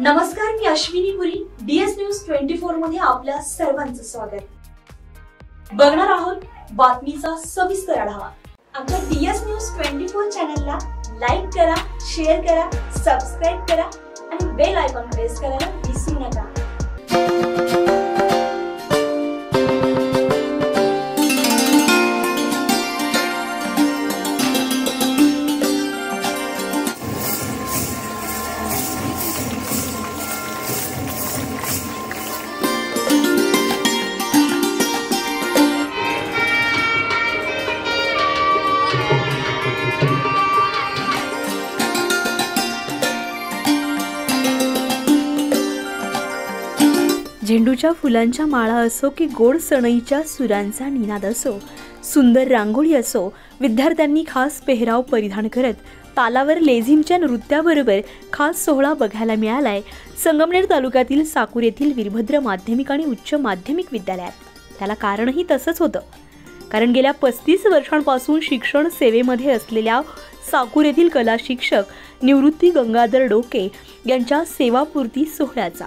नमस्कार, मी अश्विनी पुरी. DS news 24 मध्ये आपल्या सर्वांचं स्वागत. बघणार आहोत बातमीचा सविस्तर आढावा. आमच्या डीएस न्यूज 24 चॅनलला लाईक करा, शेअर करा, सबस्क्राइब करा आणि बेल आयकॉन प्रेस करायला विसरू नका. झेंडूच्या फुलांच्या माळा असो की गोड सनईच्या सुरांचा निनाद असो, सुंदर रांगोळी असो, विद्यार्थ्यांनी खास पेहराव परिधान करत तालावर लेझिमच्या नृत्याबरोबर खास सोहळा बघायला मिळालाय संगमनेर तालुक्यातील साकूर येथील वीरभद्र माध्यमिक आणि उच्च माध्यमिक विद्यालयात. त्याला कारणही तसंच होतं, कारण गेल्या 35 वर्षांपासून शिक्षण सेवेमध्ये असलेल्या साकूर येथील कला शिक्षक निवृत्ती गंगाधर डोके यांच्या सेवापूर्ती सोहळ्याचा.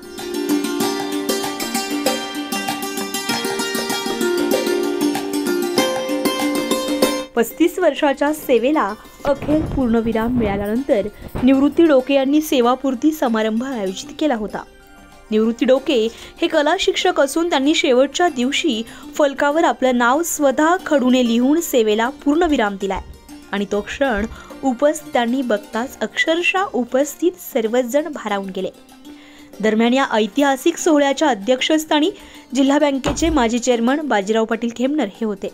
35 वर्षाच्या सेवेला अखेर पूर्णविराम मिळाल्यानंतर निवृत्ती डोके यांनी सेवापूर्ती समारंभ आयोजित केला होता. निवृत्ती डोके हे कला शिक्षक असून त्यांनी शेवटच्या दिवशी फलकावर आपलं नाव स्वतः खडूने लिहून सेवेला पूर्णविराम दिलाय आणि तो क्षण उपस्थितांनी बघताच अक्षरशः उपस्थित सर्वच जण भारावून गेले. दरम्यान या ऐतिहासिक सोहळ्याच्या अध्यक्षस्थानी जिल्हा बँकेचे माजी चेअरमन बाजीराव पाटील खेमनर हे होते.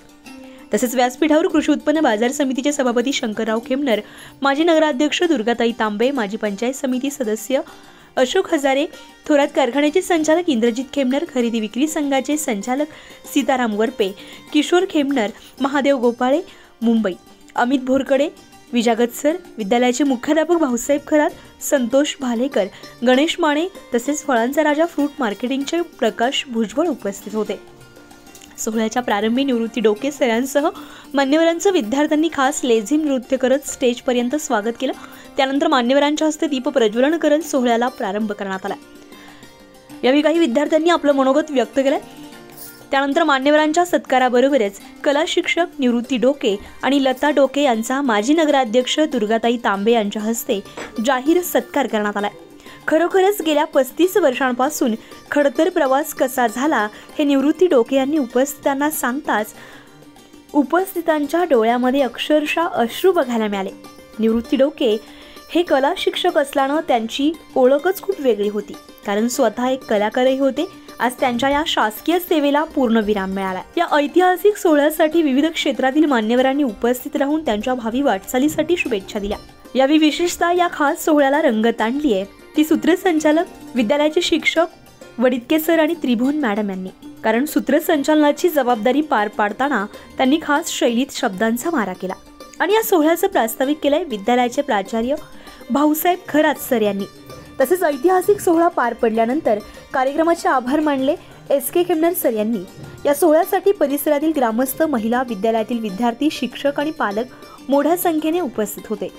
तसेच व्यासपीठावर कृषी उत्पन्न बाजार समितीचे सभापती शंकरराव खेमनर, माजी नगराध्यक्ष दुर्गाताई तांबे, माजी पंचायत समिती सदस्य अशोक हजारे, थोरात कारखान्याचे संचालक इंद्रजित खेमनर, खरेदी विक्री संघाचे संचालक सीताराम वरपे, किशोर खेमनर, महादेव गोपाळे मुंबई, अमित भोरकडे, विजागत सर, विद्यालयाचे मुख्याध्यापक भाऊसाहेब खरात, संतोष भालेकर, गणेश माने तसेच फळांचा राजा फ्रूट मार्केटिंगचे प्रकाश भुजबळ उपस्थित होते. सोहळ्याच्या प्रारंभी निवृत्ती डोके सरांसह मान्यवरांचं विद्यार्थ्यांनी खास लेझिम नृत्य करत स्टेजपर्यंत स्वागत केलं. त्यानंतर मान्यवरांच्या हस्ते दीप प्रज्वलन करत सोहळ्याला प्रारंभ करण्यात आला. यावेळी काही विद्यार्थ्यांनी आपलं मनोगत व्यक्त केलं. त्यानंतर मान्यवरांच्या सत्काराबरोबरच कला शिक्षक निवृत्ती डोके आणि लता डोके यांचा माजी नगराध्यक्ष दुर्गाताई तांबे यांच्या हस्ते जाहीर सत्कार करण्यात आला. खरोखरच गेल्या 35 वर्षांपासून खडतर प्रवास कसा झाला हे निवृत्ती डोके यांनी उपस्थितांना सांगताच उपस्थितांच्या डोळ्यामध्ये अक्षरशः अश्रू बघायला मिळाले. निवृत्ती डोके हे कला शिक्षक असल्यानं त्यांची ओळखच खूप वेगळी होती, कारण स्वतः एक कलाकारही होते. आज त्यांच्या या शासकीय सेवेला पूर्णविराम मिळाला. या ऐतिहासिक सोहळ्यासाठी विविध क्षेत्रातील मान्यवरांनी उपस्थित राहून त्यांच्या भावी वाटचालीसाठी शुभेच्छा दिल्या. यावेळी विशेषतः या खास सोहळ्याला रंगत आणली आहे ती सूत्रसंचालक, विद्यालयाचे शिक्षक वडितके सर आणि त्रिभुवन मॅडम यांनी. कारण सूत्रसंचालनाची जबाबदारी पार पाडताना त्यांनी खास शैलीत शब्दांचा मारा केला आणि या सोहळ्याचं प्रास्ताविक केलंय विद्यालयाचे प्राचार्य भाऊसाहेब खरात सर यांनी. तसेच ऐतिहासिक सोहळा पार पडल्यानंतर कार्यक्रमाचे आभार मानले SK खेमनर सर यांनी. या सोहळ्यासाठी परिसरातील ग्रामस्थ, महिला, विद्यालयातील विद्यार्थी, शिक्षक आणि पालक मोठ्या संख्येने उपस्थित होते.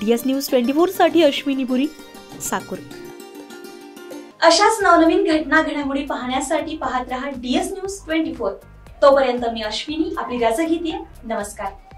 डीएस न्यूज 24 साठी अश्विनी पुरी, साकूर. अशाच नवनवीन घटना घडामोडी पाहण्यासाठी पाहत रहा डीएस न्यूज 24. तोपर्यंत मी अश्विनी आपली रजा घेते. नमस्कार.